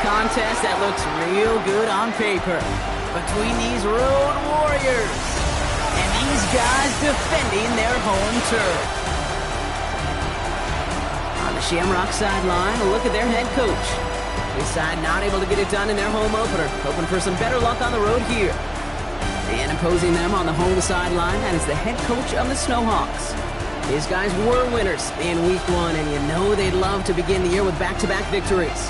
contest that looks real good on paper between these road warriors and these guys defending their home turf. On the Shamrock sideline, a look at their head coach. This side not able to get it done in their home opener, hoping for some better luck on the road here. And opposing them on the home sideline, that is the head coach of the Snowhawks. These guys were winners in Week 1, and you know they'd love to begin the year with back-to-back victories.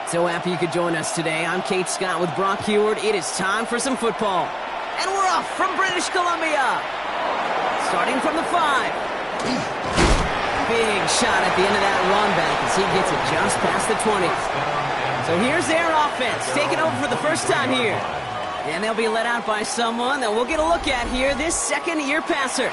So happy you could join us today. I'm Kate Scott with Brock Heward. It is time for some football. And we're off from British Columbia. Starting from the 5. Big shot at the end of that run back as he gets it just past the 20. So here's their offense, taking over for the first time here. And they'll be let out by someone that we'll get a look at here, this second-year passer.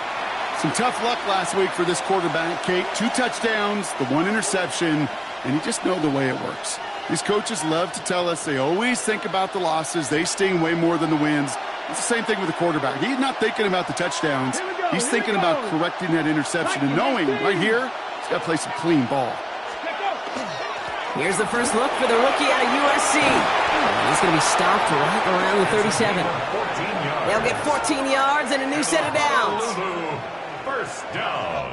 Some tough luck last week for this quarterback, Kate. 2 touchdowns, the 1 interception, and you just know the way it works. These coaches love to tell us they always think about the losses. They sting way more than the wins. It's the same thing with the quarterback. He's not thinking about the touchdowns. He's thinking about correcting that interception and knowing right here he's got to play some clean ball. Here's the first look for the rookie out of USC. He's going to be stopped right around the 37. They'll get 14 yards and a new set of downs. First down.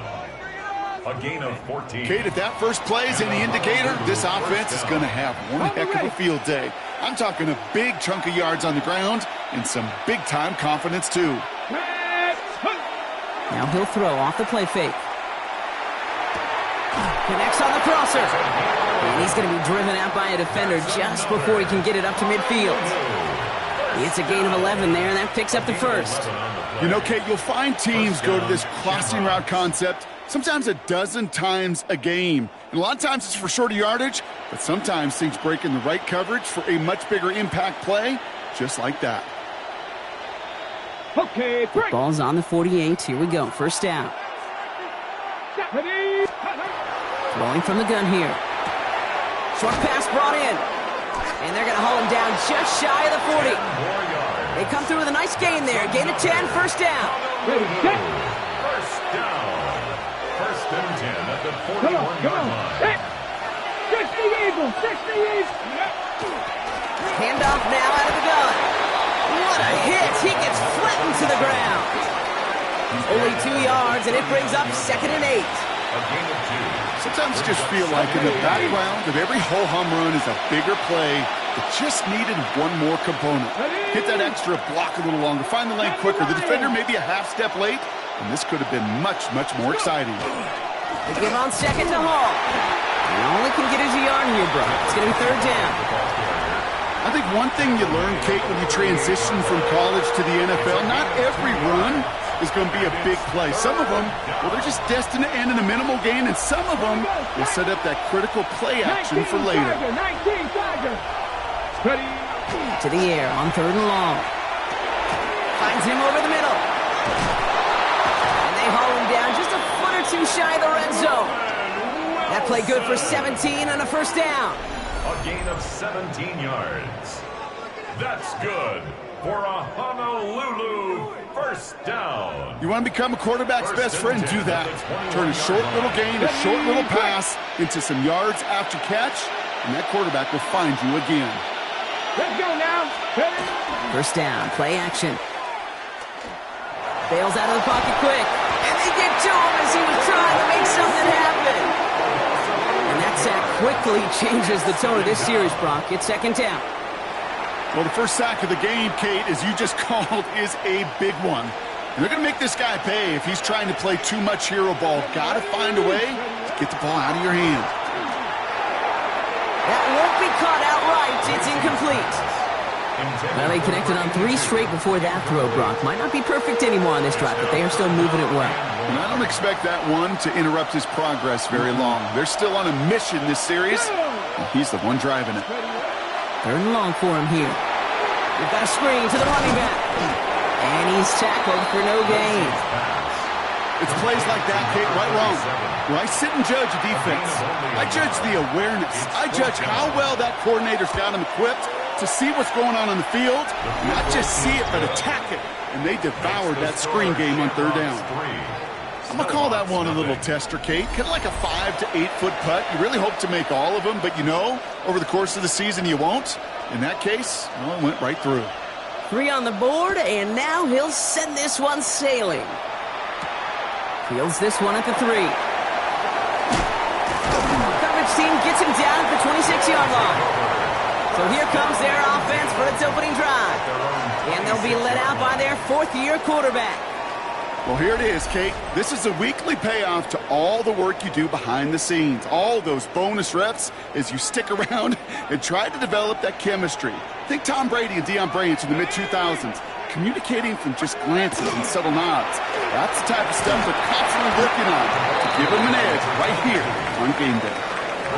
A gain of 14. Kate, if that first play is any indicator, this offense is going to have one heck of a field day. I'm talking a big chunk of yards on the ground and some big-time confidence, too. Now he'll throw off the play fake. Connects on the crosser. And he's going to be driven out by a defender just before he can get it up to midfield. It's a gain of 11 there, and that picks up the first. You know, Kate, you'll find teams go to this crossing route concept sometimes a dozen times a game. And a lot of times it's for shorter yardage, but sometimes things break in the right coverage for a much bigger impact play, just like that. Okay, break. Ball's on the 48. Here we go. First down. Throwing from the gun here. Short pass brought in. And they're going to haul him down just shy of the 40. They come through with a nice gain there. Gain of 10, first down. First down. First and 10 at the 41-yard line. 60 Eagles, 60 Eagles. Handoff now out of the gun. What a hit. He gets flattened to the ground. Only 2 yards, and it brings up 2nd and 8. A gain of 2. Sometimes you just feel like in the background of every ho-hum run is a bigger play that just needed one more component. Hit that extra block a little longer, find the lane quicker. The defender may be a half step late, and this could have been much, much more exciting. They give on 2nd to Hall. He only can get his yard here, bro. It's going to be 3rd down. I think one thing you learn, Kate, when you transition from college to the NFL, not every run is going to be a big play. Some of them, well, they're just destined to end in a minimal gain, and some of them will set up that critical play action for later. To the air on 3rd and long. Finds him over the middle. And they haul him down just a foot or 2 shy of the red zone. That play good for 17 and a first down. A gain of 17 yards. That's good for a Honolulu first down. You want to become a quarterback's best friend? Do that. Turn a short little gain, a short little pass into some yards after catch, and that quarterback will find you again. Let's go now. First down, play action. Bails out of the pocket quick. And they get to him as he was trying to make something happen. And that sack quickly changes the tone of this series, Brock. It's 2nd down. Well, the first sack of the game, Kate, as you just called, is a big one. And they're going to make this guy pay if he's trying to play too much hero ball. Got to find a way to get the ball out of your hand. That won't be caught outright. It's incomplete. Well, they connected on 3 straight before that throw, Brock. Might not be perfect anymore on this drive, but they are still moving it well. And I don't expect that one to interrupt his progress very long. They're still on a mission this series, and he's the one driving it. 3rd and long for him here. We've got a screen to the running back. And he's tackled for no gain. It's plays like that, Kate, right wrong. When I sit and judge a defense, I judge the awareness. I judge how well that coordinator's got him equipped to see what's going on the field, not just see it, but attack it. And they devoured that screen game on third down. I'm going to call that one a little tester, Kate. Kind of like a 5 to 8 foot putt. You really hope to make all of them, but you know, over the course of the season, you won't. In that case, well, it went right through. 3 on the board, and now he'll send this one sailing. Fields this one at the 3. Coverage team gets him down at the 26-yard line. So here comes their offense for its opening drive. And they'll be led out by their 4th-year quarterback. Well, here it is, Kate. This is a weekly payoff to all the work you do behind the scenes. All those bonus reps as you stick around and try to develop that chemistry. Think Tom Brady and Deion Branch in the mid-2000s, communicating from just glances and subtle nods. That's the type of stuff they're constantly working on to give them an edge right here on game day.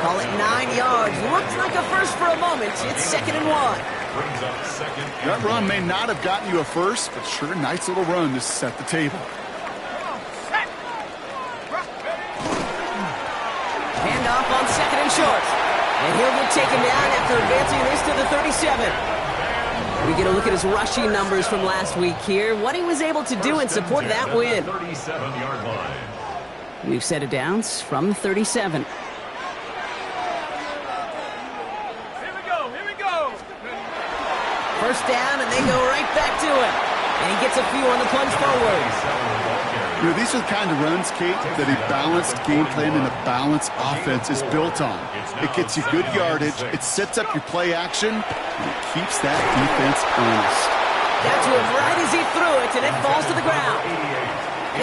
Call it 9 yards. Looks like a first for a moment. It's 2nd and 1. That run may not have gotten you a first, but sure, nice little run to set the table. Handoff on 2nd and short. And he'll get taken down after advancing this to the 37. We get a look at his rushing numbers from last week here. What he was able to do in support of that win. 37-yard line. We've set it down from the 37. First down, and they go right back to it. And he gets a few on the plunge forward. You know, these are the kind of runs, Kate, that a balanced game plan and a balanced offense is built on. It gets you good yardage, it sets up your play action, and it keeps that defense honest. Got to him right as he threw it, and it falls to the ground.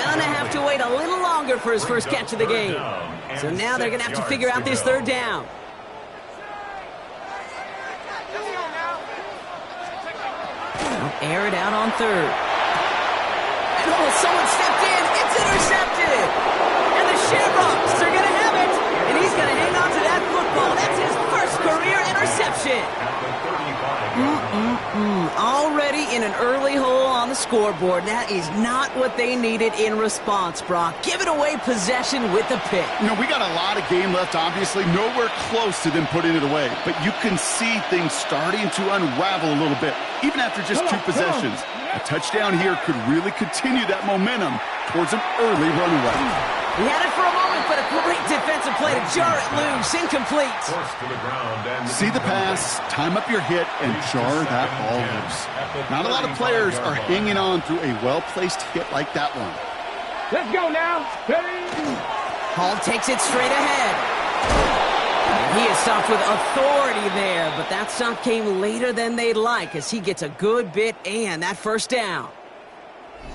Gonna have to wait a little longer for his first catch of the game. So now they're gonna have to figure out this 3rd down. Air it out on 3rd. And someone stepped in. It's intercepted. And the Shamrocks are going to have it. And he's going to hang on to that football. That's his first career interception. Already in an early hole on the scoreboard. That is not what they needed in response, Brock. Giving away possession with the pick. You know, we got a lot of game left, obviously. Nowhere close to them putting it away. But you can see things starting to unravel a little bit, even after just 2 possessions. A touchdown here could really continue that momentum towards an early runaway. He had it for a moment, but a great defensive play to jar it loose. Incomplete. See the pass, time up your hit, and jar that ball loose. Not a lot of players are hanging on through a well-placed hit like that one. Let's go now. Hall takes it straight ahead. And he is stopped with authority there, but that stop came later than they'd like as he gets a good bit and that first down.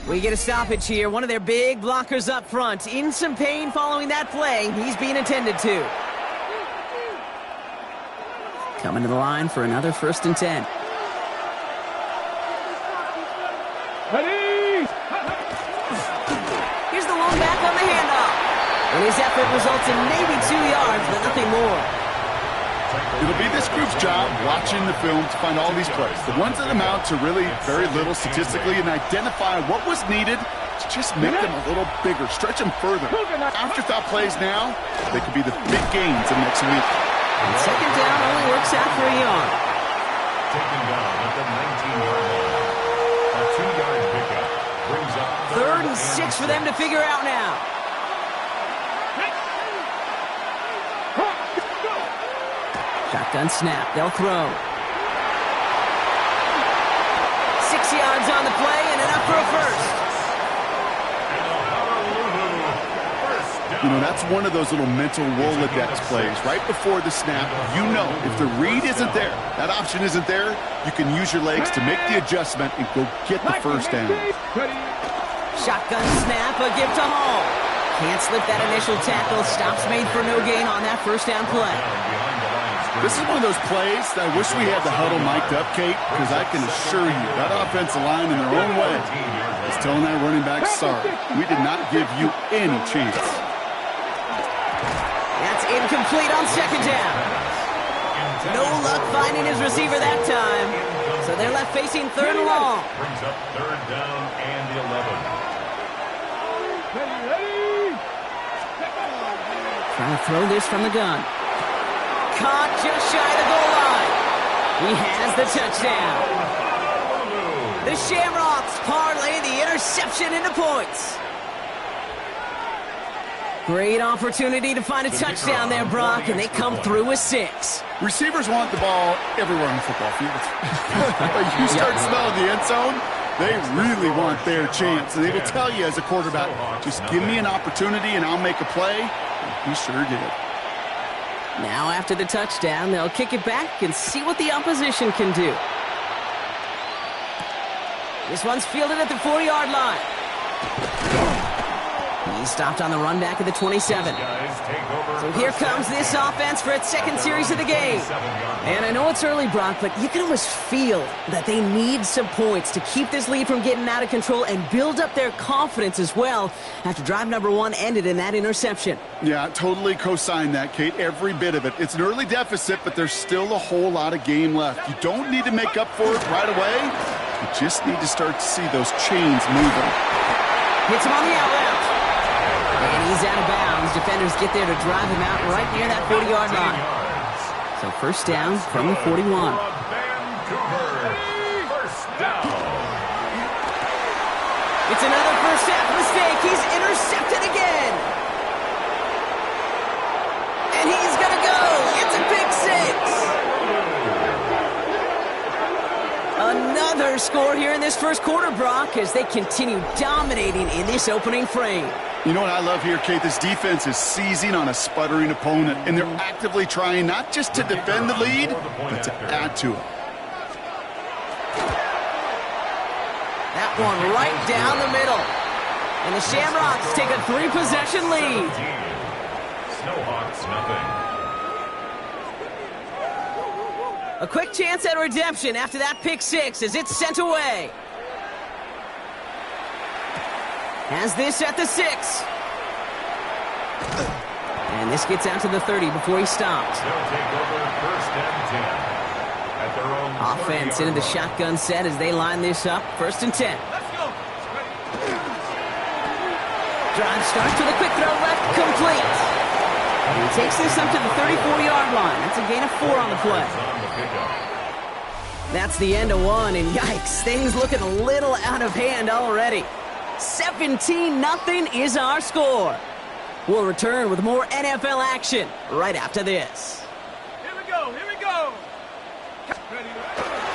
We get a stoppage here. One of their big blockers up front. In some pain following that play. He's being attended to. Coming to the line for another 1st and 10. Ready? Here's the long back on the handoff. And his effort results in maybe 2 yards, but nothing more. It'll be this group's job watching the film to find all these plays, the ones that amount to really very little statistically, and identify what was needed to just make them a little bigger, stretch them further. Afterthought plays now, they could be the big gains in next week. And 2nd down only works out for a yard. Taken down at the 19-yard line. A 2-yard pickup brings up 3rd and 6 for them to figure out now. Shotgun snap. They'll throw. 6 yards on the play and enough for a first. You know, that's one of those little mental Rolodex plays. Right before the snap, you know if the read isn't there, that option isn't there, you can use your legs to make the adjustment and go get the first down. Shotgun snap, a give to Hall. Can't slip that initial tackle. Stops made for no gain on that first down play. This is one of those plays that I wish we had the huddle mic'd up, Kate, because I can assure you that offensive line in their own way is telling that running back, sorry, we did not give you any chance. That's incomplete on 2nd down. No luck finding his receiver that time. So they're left facing 3rd and long. Brings up 3rd down and 11. Trying to throw this from the gun. Caught just shy of the goal line. He has the touchdown. The Shamrocks parlay the interception into points. Great opportunity to find a touchdown there, Brock, and they come through with 6. Receivers want the ball everywhere on the football field. But you start smelling the end zone, they really want their chance. And they will tell you as a quarterback, just give me an opportunity and I'll make a play. And he sure did. Now after the touchdown, they'll kick it back and see what the opposition can do. This one's fielded at the 40-yard line. He stopped on the run back at the 27. So here comes this offense for its second series of the game. And I know it's early, Brock, but you can almost feel that they need some points to keep this lead from getting out of control and build up their confidence as well after drive number 1 ended in that interception. Yeah, totally co-sign that, Kate, every bit of it. It's an early deficit, but there's still a whole lot of game left. You don't need to make up for it right away. You just need to start to see those chains moving. Hits him on the out route. And he's out of bounds. Defenders get there to drive him out right near that 40-yard line. So first down from the 41. Vancouver, first down. It's another first half mistake. He's intercepted again. And he's going to go. It's a pick 6. Another score here in this first quarter, Brock, as they continue dominating in this opening frame. You know what I love here, Kate? This defense is seizing on a sputtering opponent, and they're actively trying not just to defend the lead, but to add to it. That one right down the middle. And the Shamrocks take a 3-possession lead. Snowhawks, nothing. A quick chance at redemption after that pick 6 as it's sent away. Has this at the 6. And this gets out to the 30 before he stops. They'll take over first and 10 at their own Offense into the shotgun set as they line this up. First and 10. Drive starts with a quick throw left, complete. And he takes this up to the 34-yard line. That's a gain of 4 on the play. That's the end of 1, and yikes, things looking a little out of hand already. 17-0 is our score. We'll return with more NFL action right after this. Here we go, here we go.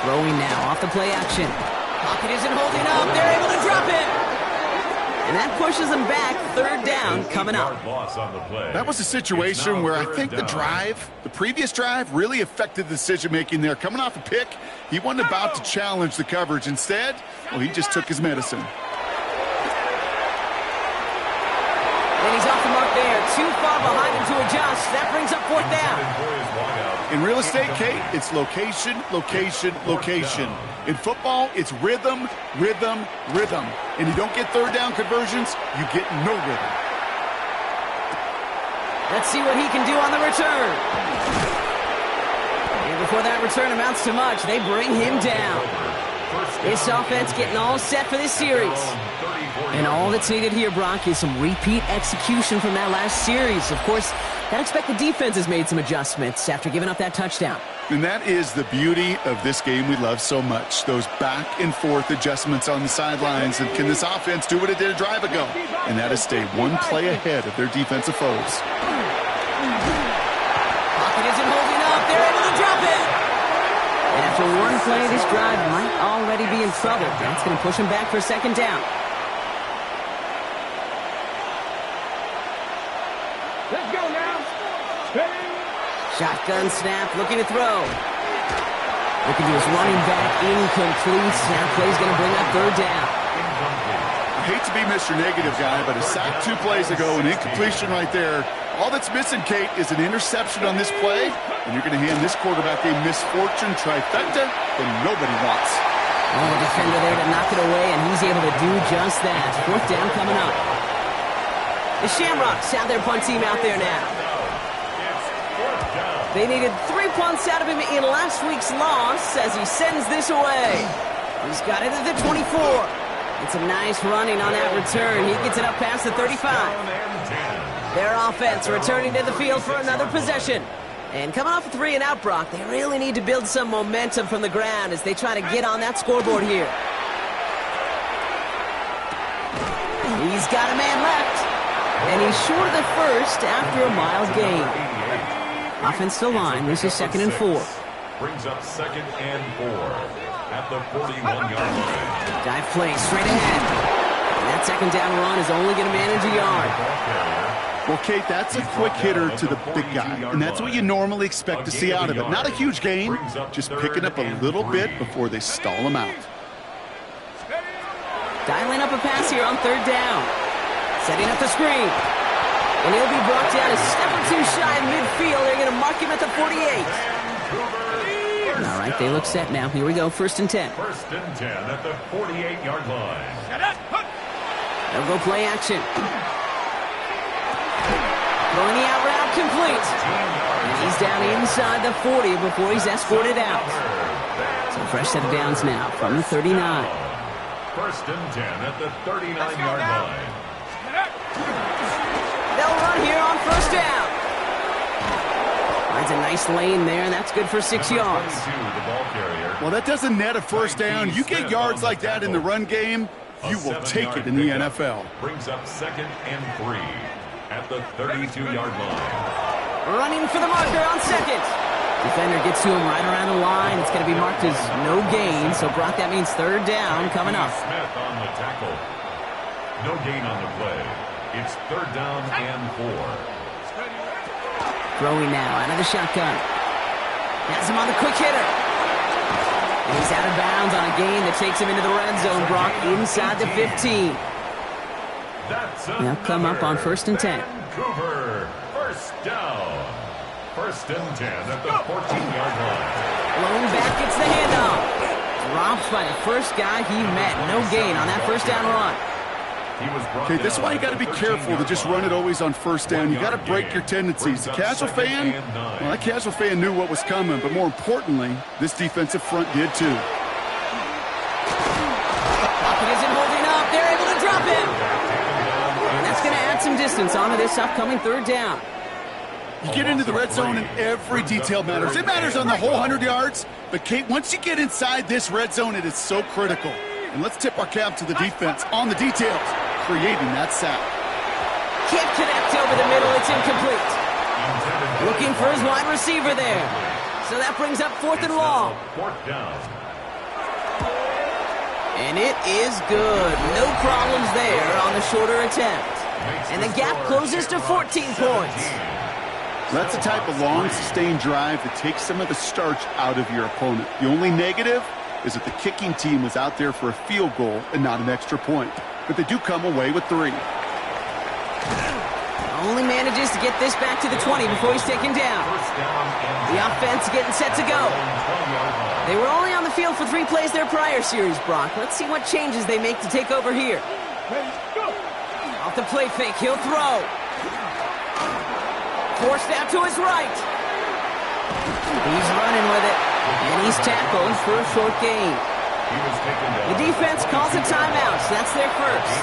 Throwing now off the play action. Pocket isn't holding up. They're able to drop it. And that pushes them back. Third down coming up. That was a situation where I think the previous drive really affected the decision-making there. Coming off a pick, he wasn't about to challenge the coverage. Instead, well, he just took his medicine. And he's off the mark there. Too far behind him to adjust. That brings up 4th down. In real estate, Kate, it's location, location, location. In football, it's rhythm, rhythm, rhythm. And you don't get third down conversions, you get no rhythm. Let's see what he can do on the return. And before that return amounts to much, they bring him down. This offense getting all set for this series. And all that's needed here, Brock, is some repeat execution from that last series. Of course, I expect the defense has made some adjustments after giving up that touchdown. And that is the beauty of this game we love so much. Those back and forth adjustments on the sidelines. And can this offense do what it did a drive ago? And that is stay one play ahead of their defensive foes. Pocket isn't holding up. They're able to drop it. And after one play, this drive might already be in trouble. That's going to push him back for second down. Let's go now. Shotgun snap, looking to throw. Looking to his running back, incomplete. Snap play's going to bring up third down. I hate to be Mr. Negative guy, but a sack 2 plays ago, an incompletion right there. All that's missing, Kate, is an interception on this play, and you're going to hand this quarterback a misfortune trifecta that nobody wants. Oh, the defender there to knock it away, and he's able to do just that. 4th down coming up. The Shamrocks have their punt team out there now. They needed 3 punts out of him in last week's loss as he sends this away. He's got it at the 24. It's a nice running on that return. He gets it up past the 35. Their offense returning to the field for another possession. And coming off a 3-and-out, Brock, they really need to build some momentum from the ground as they try to get on that scoreboard here. He's got a man left. And he's short of the first after a mile gain. Offensive line, this is 2nd and 4. Brings up 2nd and 4 at the 41-yard line. Dive play straight ahead. And that 2nd down run is only going to manage a yard. Well, Kate, that's a quick hitter to the big guy, and that's what you normally expect to see out of it. Not a huge gain, just picking up a little bit before they stall him out. Dialing up a pass here on 3rd down. Setting up the screen. And he'll be brought down a step or two shy in midfield. They're going to mark him at the 48. All right, they look set now. Here we go, 1st and 10. 1st and 10 at the 48-yard line. They'll go play action. Throwing the out route complete. And he's down inside the 40 before he's escorted out. So fresh set of downs now from the 39. 1st and 10 at the 39-yard line. They'll run here on 1st down. Finds a nice lane there, and that's good for 6 yards. Well, that doesn't net a 1st down. You get yards like that in the run game, you will take it in the NFL. Brings up 2nd and 3 at the 32-yard line. Running for the marker on 2nd. Defender gets to him right around the line. It's going to be marked as no gain. So, Brock, that means 3rd down coming up. Smith on the tackle. No gain on the play. It's 3rd down and 4. Throwing now out of the shotgun. Has him on the quick hitter. And he's out of bounds on a gain that takes him into the red zone, Brock, inside the 15. They'll come up on 1st and 10. Vancouver, 1st down. 1st and 10 at the 14-yard line. Blown back, gets the handoff. Dropped by the first guy he met. No gain on that 1st down run. Okay, this is why you got to be careful to just run it always on 1st down. You got to break your tendencies. The casual fan, well, that casual fan knew what was coming, but more importantly, this defensive front did too. Pocket isn't holding up. They're able to drop him. And that's going to add some distance onto this upcoming 3rd down. You get into the red zone and every detail matters. It matters on the whole 100 yards, but Kate, once you get inside this red zone, it is so critical. And let's tip our cap to the defense on the details, creating that sack. Can't connect over the middle. It's incomplete. Looking for his wide receiver there. So that brings up 4th and long. 4th down. And it is good. No problems there on the shorter attempt. And the gap closes to 14 points. That's the type of long, sustained drive that takes some of the starch out of your opponent. The only negative is that the kicking team was out there for a field goal and not an extra point. But they do come away with 3. Only manages to get this back to the 20 before he's taken down. The offense getting set to go. They were only on the field for 3 plays their prior series, Brock. Let's see what changes they make to take over here. Off the play fake, he'll throw. Forced out to his right. He's running with it. And he's tackled for a short gain. The defense calls a timeout, so that's their first.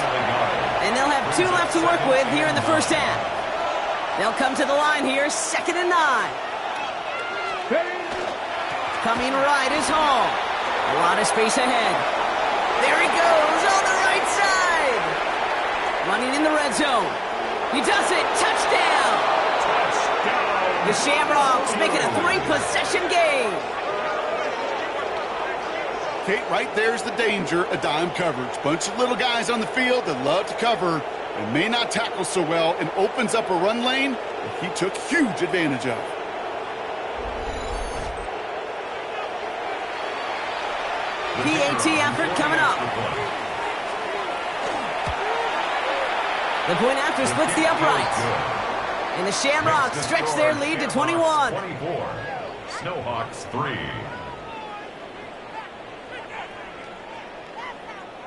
And they'll have 2 left to work with here in the 1st half. They'll come to the line here, 2nd and 9. Coming right is Hall. A lot of space ahead. There he goes on the right side. Running in the red zone. He does it. Touchdown. The Shamrocks making a 3-possession game. Kate, right there's the danger of dime coverage. Bunch of little guys on the field that love to cover and may not tackle so well, and opens up a run lane that he took huge advantage of. PAT effort coming up. The point after splits the uprights. And the Shamrocks stretch their lead to 21. 24. Snowhawks 3.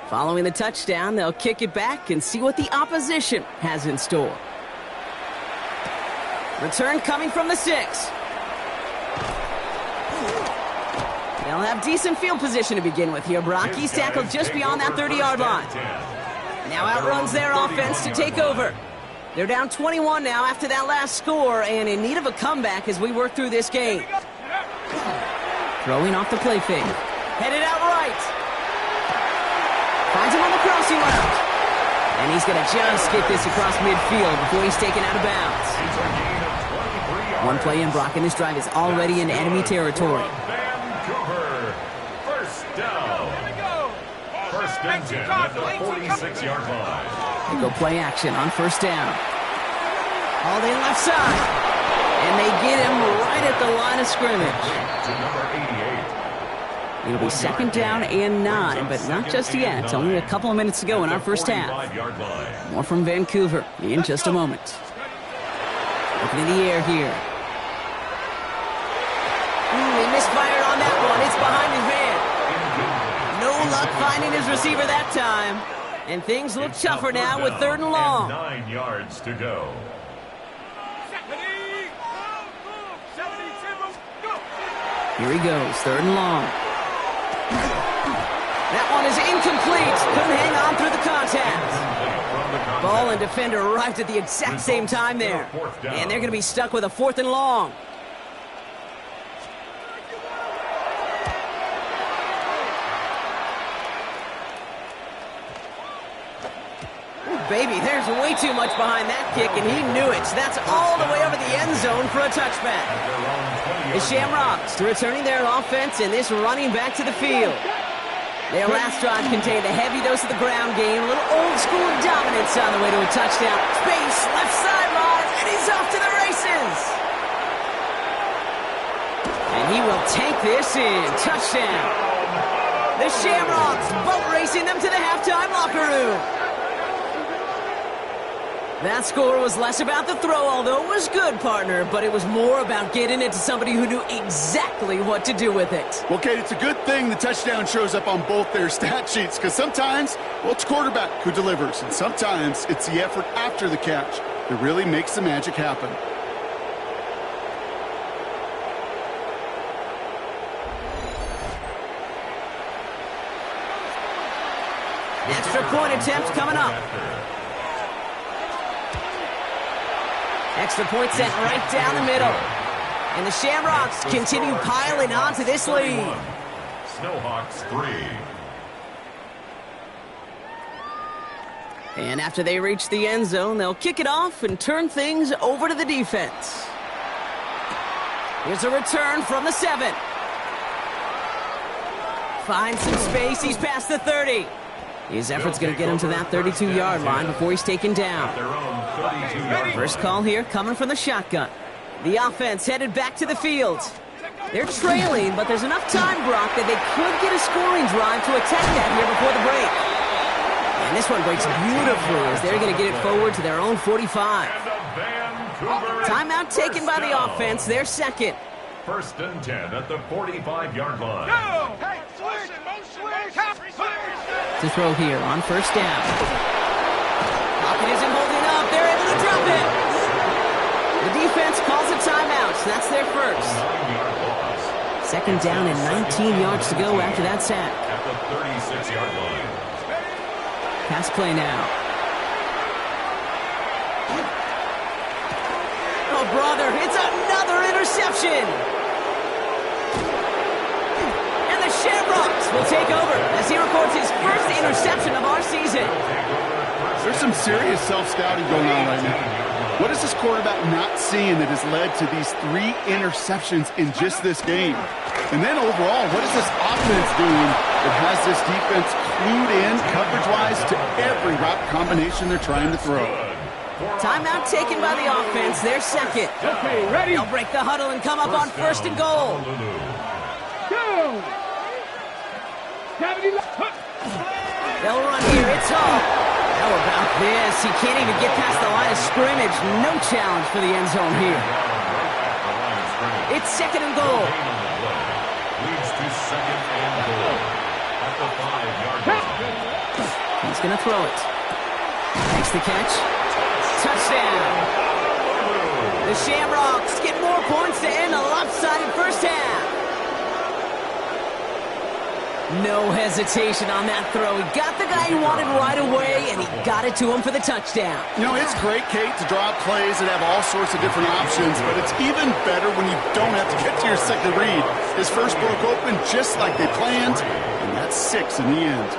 Following the touchdown, they'll kick it back and see what the opposition has in store. Return coming from the 6. They'll have decent field position to begin with here, Brock. He's tackled just beyond that 30-yard line. Now outruns their offense to take over. They're down 21 now after that last score and in need of a comeback as we work through this game. Throwing off the play fake. Headed out right. Finds him on the crossing route. And he's going to just get this across midfield before he's taken out of bounds. One play in, Brock, and this drive is already in enemy territory. Vancouver, first down. First and 10 at the 46-yard line. They go play action on first down. All in left side. And they get him right at the line of scrimmage. To number 88. It'll be second down and 9, but not just yet. It's only a couple of minutes to go in our first half. More from Vancouver in just a moment. Looking in the air here. He misfired on that one. It's behind his man. No luck finding his receiver that time. And things look tougher now with third and long. 9 yards to go. Here he goes, third and long. That one is incomplete. Couldn't hang on through the contact. Ball and defender arrived at the exact same time there. And they're going to be stuck with a fourth and long. Baby, there's way too much behind that kick, and he knew it. That's all the way over the end zone for a touchback. The Shamrocks returning their offense and this running back to the field. Their last drive contained a heavy dose of the ground game, a little old-school dominance on the way to a touchdown. Space, left sideline, and he's off to the races. And he will take this in. Touchdown. The Shamrocks boat racing them to the halftime locker room. That score was less about the throw, although it was good, partner, but it was more about getting it to somebody who knew exactly what to do with it. Well, Kate, it's a good thing the touchdown shows up on both their stat sheets, because sometimes, well, it's quarterback who delivers, and sometimes it's the effort after the catch that really makes the magic happen. Extra point attempt coming up. Extra point sent right down the middle. And the Shamrocks continue piling onto this lead. Snowhawks 3. And after they reach the end zone, they'll kick it off and turn things over to the defense. Here's a return from the 7. Finds some space. He's past the 30. His effort's going to get him to that 32-yard line before he's taken down. First call here coming from the shotgun. The offense headed back to the field. They're trailing, but there's enough time, Brock, that they could get a scoring drive to attack that here before the break. And this one breaks beautifully as they're going to get it forward to their own 45. Timeout taken by the offense, their second. First and 10 at the 45-yard line. To throw here on first down. Pocket isn't holding up. They're able to drop it. The defense calls a timeout. That's their first. Second down and 19 yards to go after that sack. At the 36-yard line. Pass play now. Oh, brother, it's another interception. And the Shamrocks will take over as he records his first interception of our season. There's some serious self-scouting going on right now. What is this quarterback not seeing that has led to these 3 interceptions in just this game? And then overall, what is this offense doing that has this defense clued in coverage-wise to every route combination they're trying to throw? Timeout taken by the offense, their second. Okay, ready? They'll break the huddle and come up on first and goal. Go! They'll run here, it's Hall. How about this? He can't even get past the line of scrimmage. No challenge for the end zone here. It's second and goal. Leads to second and goal at the 5-yard line. He's going to throw it. Makes the catch. Touchdown. The Shamrocks get more points to end a lopsided first half. No hesitation on that throw. He got the guy he wanted right away, and he got it to him for the touchdown. You know, it's great, Kate, to draw up plays and have all sorts of different options, but it's even better when you don't have to get to your second read. His first broke open just like they planned, and that's 6 in the end.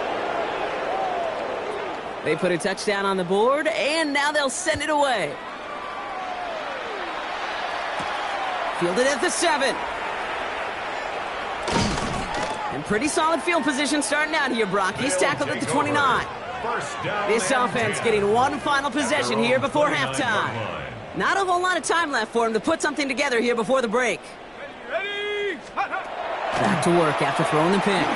They put a touchdown on the board, and now they'll send it away. Fielded at the 7. And pretty solid field position starting out here, Brock. He's tackled at the 29. This offense getting one final possession here before halftime. Not a whole lot of time left for him to put something together here before the break. Back to work after throwing the pick.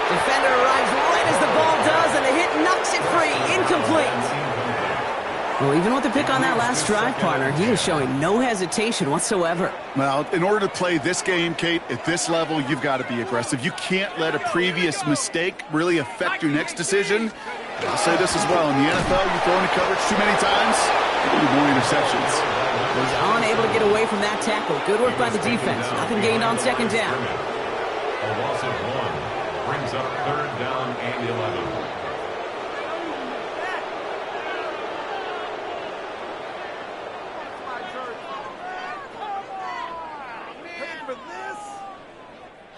Defender arrives right as the ball does, and the hit knocks it free. Incomplete. Well, even with the pick on that last drive, partner, he is showing no hesitation whatsoever. Well, in order to play this game, Kate, at this level, you've got to be aggressive. You can't let a previous mistake really affect your next decision. I'll say this as well. In the NFL, you throw into coverage too many times, you get more interceptions. Was unable to get away from that tackle. Good work by the defense. Nothing gained on second down. A loss of 1 brings up 3rd down and 11.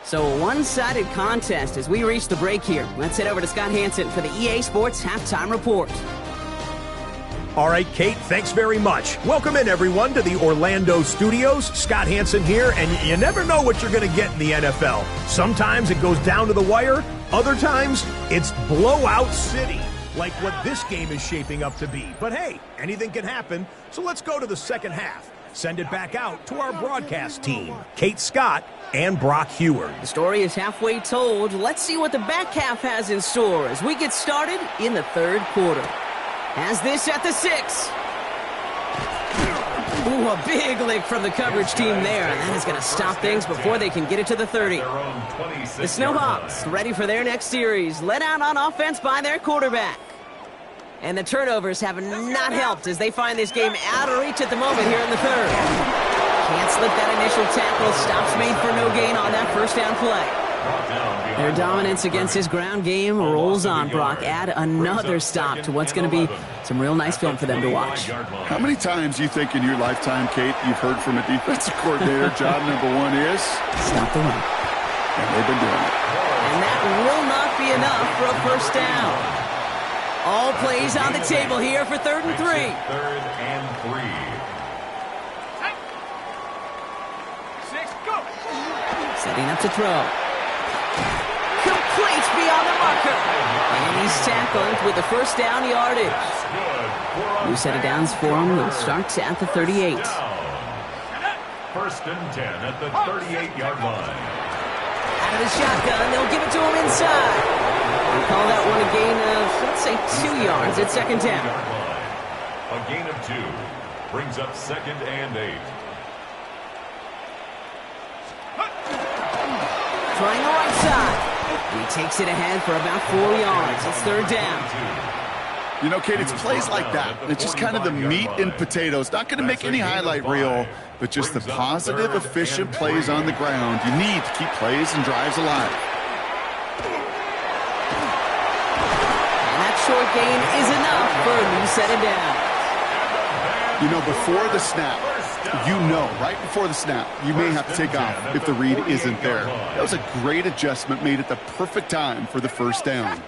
So a one-sided contest as we reach the break here. Let's head over to Scott Hansen for the EA Sports Halftime Report. All right, Kate, thanks very much. Welcome in, everyone, to the Orlando studios. Scott Hansen here, and you never know what you're going to get in the NFL. Sometimes it goes down to the wire. Other times, it's blowout city, like what this game is shaping up to be. But hey, anything can happen, so let's go to the second half. Send it back out to our broadcast team, Kate Scott and Brock Heward. The story is halfway told. Let's see what the back half has in store as we get started in the third quarter. Has this at the 6. Ooh, a big lick from the coverage team there, and that is going to stop things before they can get it to the 30. The Snowhawks ready for their next series, led out on offense by their quarterback. And the turnovers have not helped as they find this game out of reach at the moment here in the third. Can't slip that initial tackle. Stops made for no gain on that first down play. Their dominance against his ground game rolls on, Brock. Add another stop to what's going to be some real nice film for them to watch. How many times you think in your lifetime, Kate, you've heard from a defensive coordinator, job number 1 is? Stop the run. And they've been doing it. And that will not be enough for a first down. All plays on the table here for 3rd and 3. 3rd and 3. Setting up to throw. Complete beyond the marker. And he's tackled with the first down yardage. New set of downs for him. He'll start at the 38. 1st and 10 at the 38-yard line. Out of the shotgun, they'll give it to him inside. We'll call that one a gain of, let's say, 2 yards at second down. A gain of 2 brings up 2nd and 8. Trying the right side. He takes it ahead for about 4 yards. It's 3rd down. You know, Kate, it's plays like that. It's just kind of the meat and potatoes. Not going to make any highlight reel, but just the positive, efficient plays on the ground. You need to keep plays and drives alive. And that short gain is enough for a new set of downs. You know, before the snap, right before the snap, you may have to take off if the read isn't there. That was a great adjustment made at the perfect time for the first down.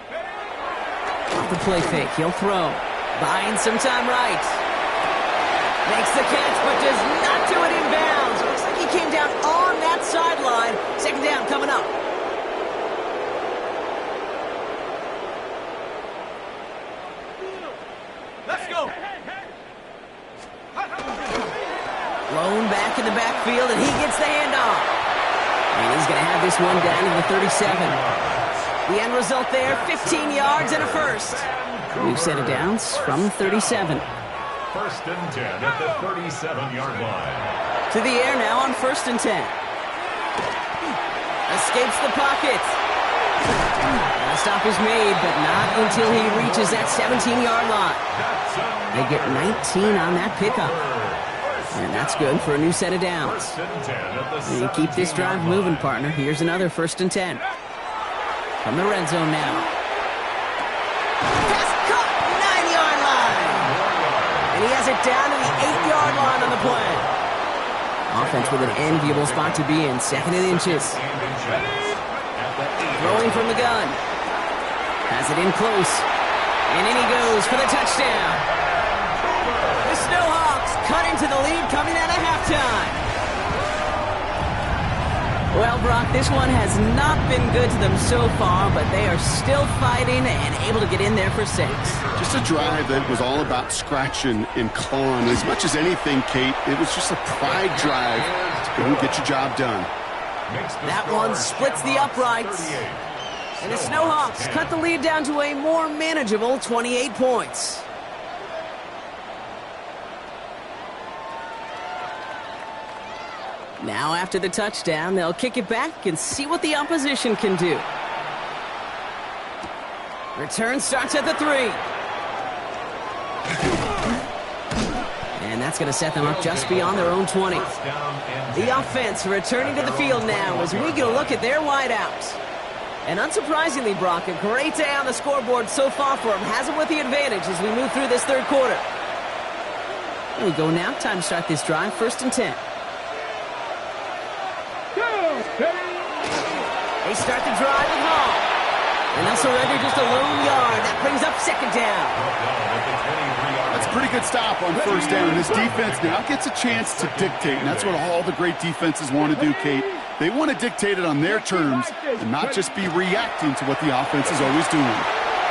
Off the play fake, he'll throw. Buying some time right. Makes the catch, but does not do it in bounds. Looks like he came down on that sideline. Second down coming up. Let's go. Lone back in the backfield, and he gets the handoff. And he's going to have this one down in the 37. The end result there, 15 yards and a first. New set of downs from 37. 1st and 10 at the 37-yard line. To the air now on 1st and 10. Escapes the pocket. The stop is made, but not until he reaches that 17-yard line. They get 19 on that pickup. And that's good for a new set of downs. You keep this drive moving, partner. Here's another 1st and 10. From the red zone now. Pass caught, 9-yard line. And he has it down to the 8-yard line on the play. Offense with an enviable spot to be in, 2nd and inches. Throwing from the gun. Has it in close. And in he goes for the touchdown. The Snowhawks cut into the lead coming out of halftime. Well, Brock, this one has not been good to them so far, but they are still fighting and able to get in there for 6. Just a drive that was all about scratching and clawing. As much as anything, Kate, it was just a pride drive to go and get your job done. That one splits the uprights. And the Snowhawks cut the lead down to a more manageable 28 points. Now after the touchdown, they'll kick it back and see what the opposition can do. Return starts at the 3. And that's going to set them up just beyond their own 20. The offense returning to the field now as we get a look at their wideouts. And unsurprisingly, Brock, a great day on the scoreboard so far for them. Has them with the advantage as we move through this 3rd quarter. Here we go now. Time to start this drive. 1st and 10. They start the drive with Hall. And they'll surrender just a lone yard. That brings up 2nd down. That's a pretty good stop on 1st down. This defense now gets a chance to dictate, and that's what all the great defenses want to do, Kate. They want to dictate it on their terms and not just be reacting to what the offense is always doing.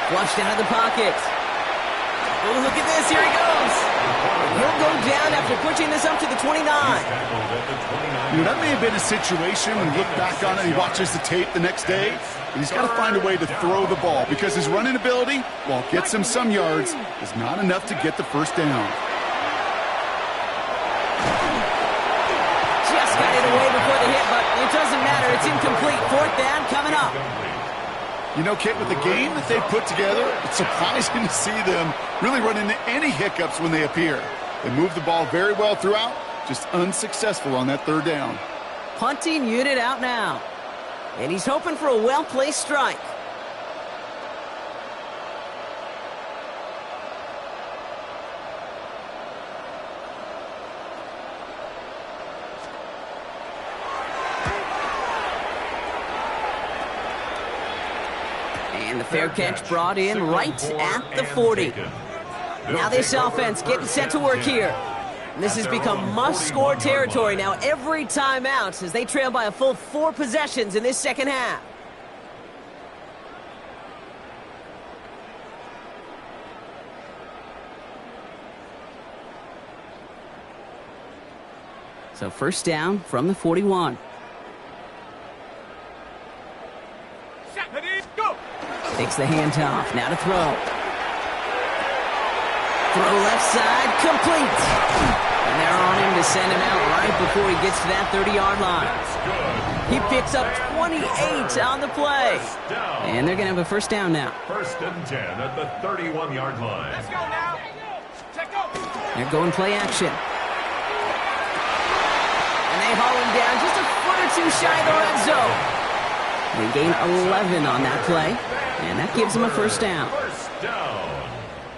Flushed out of the pocket. Oh, look at this. Here he goes. He'll go down after pushing this up to the 29. You know, that may have been a situation when you look back on it and he watches the tape the next day, and he's got to find a way to throw the ball because his running ability, while it gets him some yards, is not enough to get the 1st down. Just got it away before the hit, but it doesn't matter. It's incomplete. 4th down coming up. You know, Kate, with the game that they've put together, it's surprising to see them really run into any hiccups when they appear. They move the ball very well throughout, just unsuccessful on that 3rd down. Punting unit out now. And he's hoping for a well-placed strike. And the fair catch brought in right at the 40. Now this offense getting set to work here. And this has become must-score territory now every time out as they trail by a full 4 possessions in this 2nd half. So 1st down from the 41. Takes the handoff. Now to throw. Throw left side, complete. And they're on him to send him out right before he gets to that 30-yard line. He picks up 28 on the play. And they're going to have a 1st down now. 1st and 10 at the 31-yard line. Let's go now. Check go. They're going play action. And they haul him down just a foot or 2 shy of the red zone. They gain 11 on that play. And that gives them a 1st down. 1st down.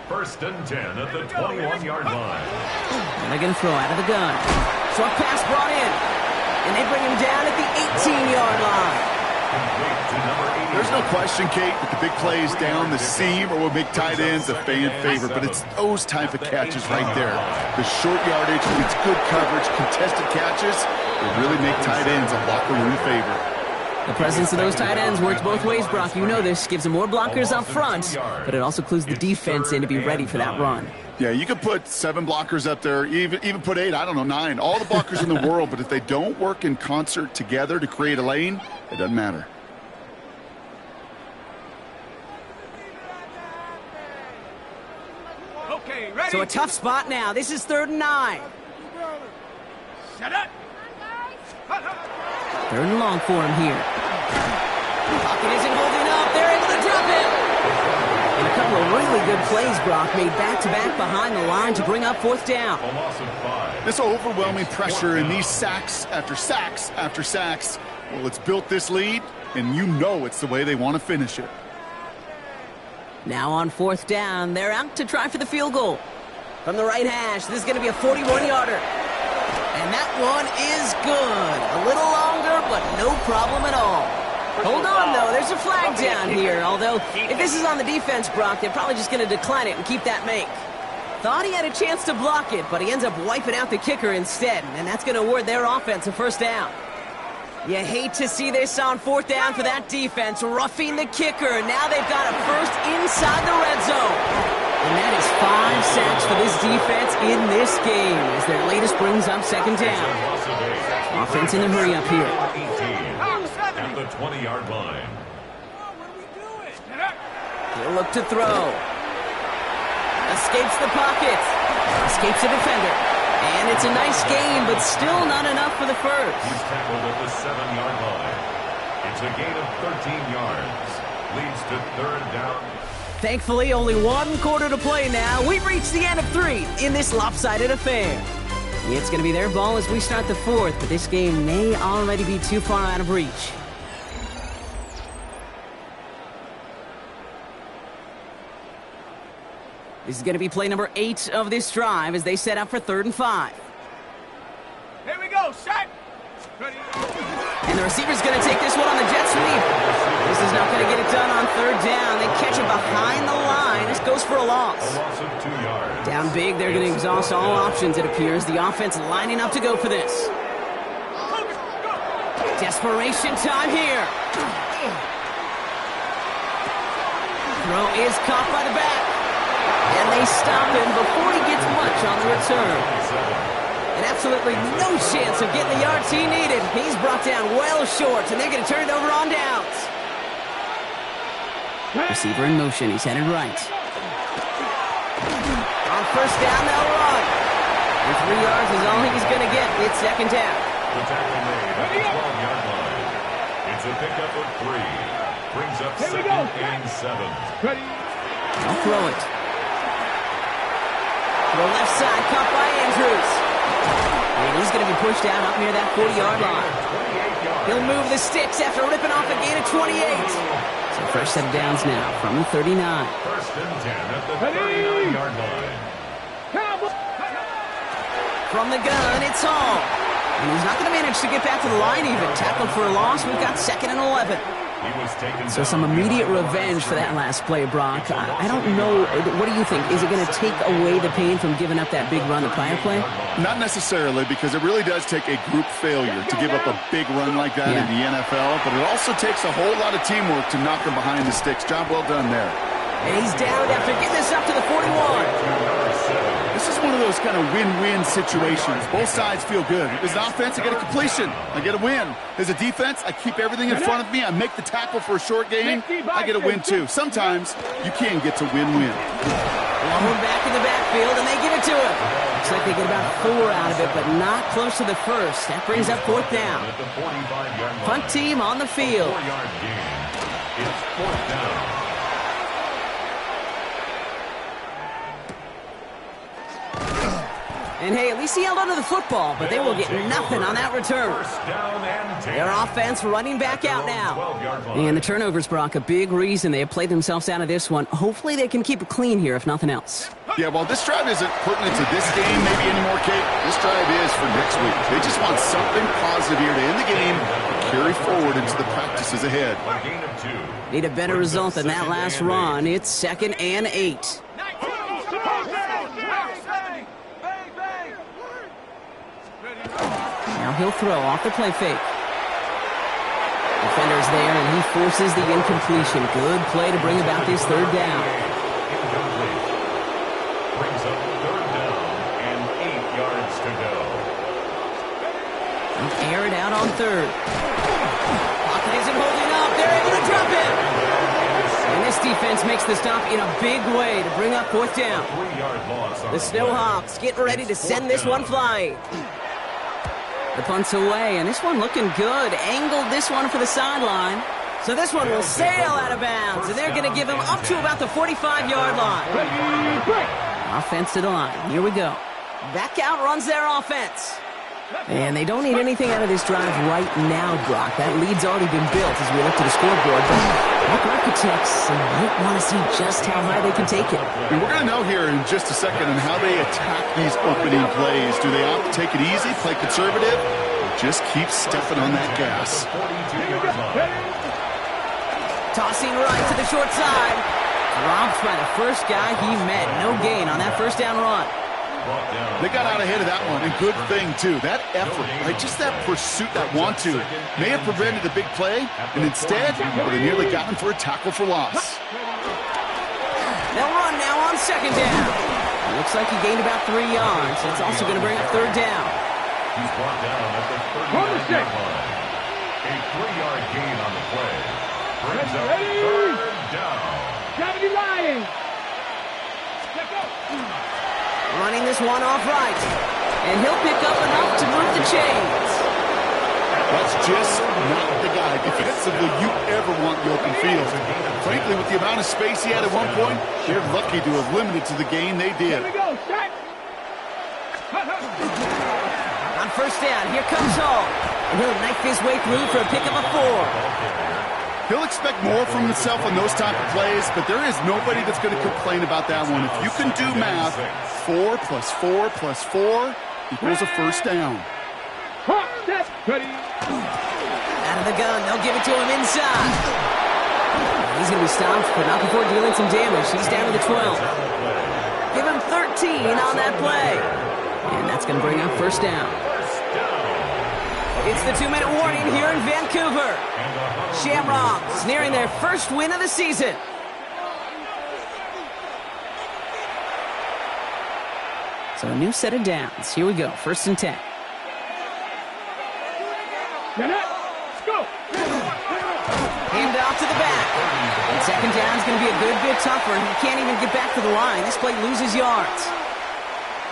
1st and 10 at the 21-yard line. And they're going to throw out of the gun. Short pass brought in. And they bring him down at the 18-yard line. There's no question, Kate, that the big plays down the seam or will make tight ends a fan favorite, but it's those type of catches right there. The short yardage, it's good coverage, contested catches, will really make tight ends a locker room favorite. The presence of those tight ends works both ways, Brock. You know this. Gives them more blockers up front, but it also clues the defense in to be ready for that run. Yeah, you could put 7 blockers up there, even put 8, I don't know, 9. All the blockers in the world, but if they don't work in concert together to create a lane, it doesn't matter. Okay, ready. So a tough spot now. This is 3rd and 9. Shut up. 3rd and long for him here. Pocket isn't holding up. They're able to drop him. And a couple of really good plays, Brock, made back-to-back behind the line to bring up fourth down. A loss of 5. This overwhelming pressure and these sacks after sacks after sacks, well, it's built this lead, and you know it's the way they want to finish it. Now on fourth down, they're out to try for the field goal. From the right hash, this is going to be a 41-yarder. And that one is good. A little longer, but no problem at all. Hold on, though. There's a flag down here. Although, if this is on the defense, Brock, they're probably just going to decline it and keep that make. Thought he had a chance to block it, but he ends up wiping out the kicker instead. And that's going to award their offense a first down. You hate to see this on fourth down for that defense, roughing the kicker. Now they've got a first inside the red zone. And that is 5 sacks for this defense in this game as their latest brings up second down. Offense in a hurry up here. At the 20-yard line. He'll look to throw. Escapes the pocket. Escapes a defender. And it's a nice game, but still not enough for the first. He's tackled at the 7-yard line. It's a gain of 13 yards. Leads to third down. Thankfully, only 1 quarter to play now. We've reached the end of 3 in this lopsided affair. It's going to be their ball as we start the fourth, but this game may already be too far out of reach. This is going to be play number 8 of this drive as they set up for 3rd and 5. Here we go, set. Ready. And the receiver's going to take this one on the jet sweep. This is not going to get it done on 3rd down. They catch it behind the line. This goes for a loss. A loss of 2 yards. Down big, they're going to exhaust all options, it appears. The offense lining up to go for this. Desperation time here. Throw is caught by the back. And they stop him before he gets much on the return. And absolutely no chance of getting the yards he needed. He's brought down well short, and they're going to turn it over on downs. Receiver in motion. He's headed right. On first down, they'll run. And 3 yards is all he's going to get. It's second down. The tackle made at the 12-yard line. It's a pickup of 3. Brings up 2nd and 7. Ready. I'll throw it. To the left side, caught by Andrews. And he's going to be pushed out up near that 40-yard line. He'll move the sticks after ripping off a gain of 28. So fresh set of downs now from the 39. First and 10 at the 39-yard line. From the gun, it's Hall. And he's not going to manage to get back to the line even. Tackled for a loss. We've got 2nd and 11. So some immediate revenge for that last play, Brock. I don't know. What do you think? Is it going to take away the pain from giving up that big run the prior play? Not necessarily, because it really does take a group failure to give up a big run like that in the NFL, but it also takes a whole lot of teamwork to knock him behind the sticks. Job well done there. And he's down after getting this up to the 41. This is one of those kind of win-win situations. Both sides feel good. As an offense, I get a completion. I get a win. As a defense, I keep everything in front of me. I make the tackle for a short gain. I get a win, too. Sometimes you can get to win-win. Long back in the backfield, and they give it to him. Looks like they get about 4 out of it, but not close to the first. That brings up 4th down. Punt team on the field. 4-yard gain. It's 4th down. And hey, at least he held onto the football, but they will get nothing on that return. Their offense running back out now. And the turnovers, Brock, a big reason they have played themselves out of this one. Hopefully they can keep it clean here, if nothing else. Yeah, well, this drive isn't pertinent to this game maybe anymore, Kate. This drive is for next week. They just want something positive here to end the game and carry forward into the practices ahead. Need a better result than that last run. It's 2nd and 8. Now he'll throw off the play fake. Defender's there, and he forces the incompletion. Good play to bring about this 3rd down. Brings up 3rd down and 8 yards to go. They'll air it out on 3rd. Pocket isn't holding up. They're able to drop it. And this defense makes the stop in a big way to bring up 4th down. 3-yard loss on The Snowhawks getting ready to send this one flying. The punt's away, and this one looking good. Angled this one for the sideline. So this one will sail out of bounds, and they're going to give him up to about the 45-yard line. Offense to the line. Here we go. Back out runs their offense. And they don't need anything out of this drive right now, Brock. That lead's already been built as we look to the scoreboard. But like architects, they might want to see just how high they can take it. And we're going to know here in just a second on how they attack these opening plays. Do they opt to take it easy, play conservative, or just keep stepping on that gas? Tossing right to the short side. Dropped by the first guy he met. No gain on that first down run. They got out ahead of that one, and good thing, too. That effort, right, just that pursuit, that want-to, may have prevented a big play, and instead, well, they nearly got him for a tackle for loss. They'll run now on second down. Looks like he gained about 3 yards. That's also going to bring up third down. He's brought down at the 39-yard line. A 3-yard gain on the play. Brings up third down. Gravity Lions. Running this one off right. And he'll pick up enough to move the chains. That's just not the guy defensively you ever want in the open field. Frankly, with the amount of space he had at one point, they're lucky to have limited to the gain they did. Here we go, shot. On first down, here comes Hall. And he'll knife his way through for a pickup of 4. He'll expect more from himself on those type of plays, but there is nobody that's going to complain about that one. If you can do math, 4 plus 4 plus 4 equals a first down. Out of the gun, they'll give it to him inside. He's going to be stopped, but not before dealing some damage. He's down to the 12. Give him 13 on that play. And that's going to bring up first down. It's the 2-minute warning here in Vancouver. Shamrocks nearing their first win of the season. So a new set of downs. Here we go, 1st and 10. Let's go. Hand off to the back. And second down is going to be a good bit tougher. He can't even get back to the line. This play loses yards.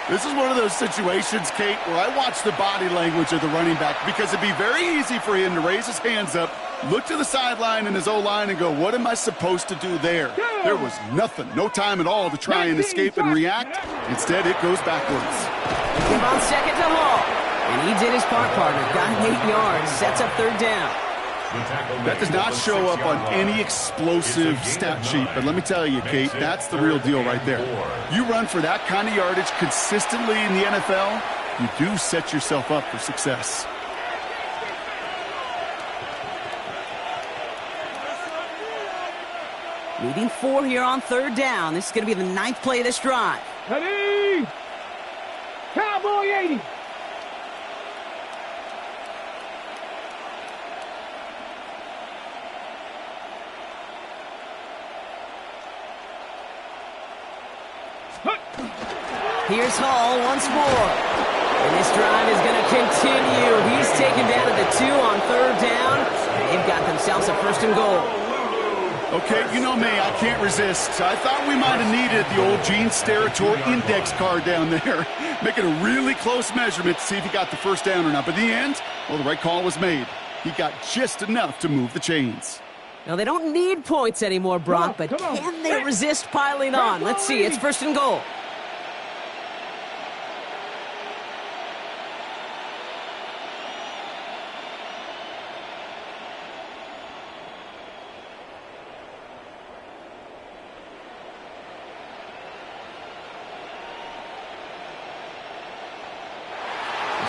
This is one of those situations, Kate, where I watch the body language of the running back because it'd be very easy for him to raise his hands up, look to the sideline in his O-line and go, what am I supposed to do there? There was nothing, no time at all to try and escape and react. Instead, it goes backwards. Give on second to Hall. And he did his part, partner. Got 8 yards. Sets up third down. That does not show up on any explosive stat sheet, but let me tell you, Kate, that's the real deal right there. You run for that kind of yardage consistently in the NFL, you do set yourself up for success. Needing 4 here on third down. This is going to be the 9th play of this drive. Ready. Cowboy 80. Here's Hall once more. And this drive is going to continue. He's taken down to the 2 on third down. And they've got themselves a 1st and goal. Okay, you know me, I can't resist. I thought we might have needed the old Gene Steratore index card down there. Making a really close measurement to see if he got the first down or not. But in the end, well, the right call was made. He got just enough to move the chains. Now, they don't need points anymore, Brock, but can they resist piling on? Let's see, it's 1st and goal.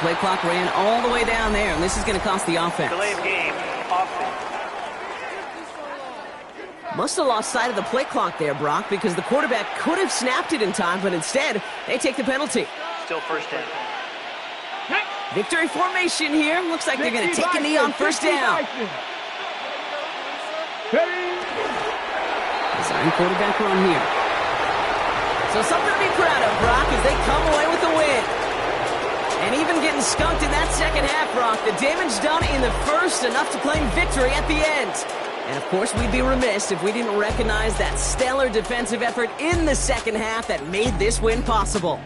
Play clock ran all the way down there, and this is going to cost the offense. Delay of game, offense. Must have lost sight of the play clock there, Brock, because the quarterback could have snapped it in time, but instead, they take the penalty. Still first down. Victory formation here. Looks like they're going to take a knee on first down. Design quarterback run here. So something to be proud of, Brock, as they come away with the win. And even getting skunked in that second half, Brock, the damage done in the first, enough to claim victory at the end. And, of course, we'd be remiss if we didn't recognize that stellar defensive effort in the second half that made this win possible.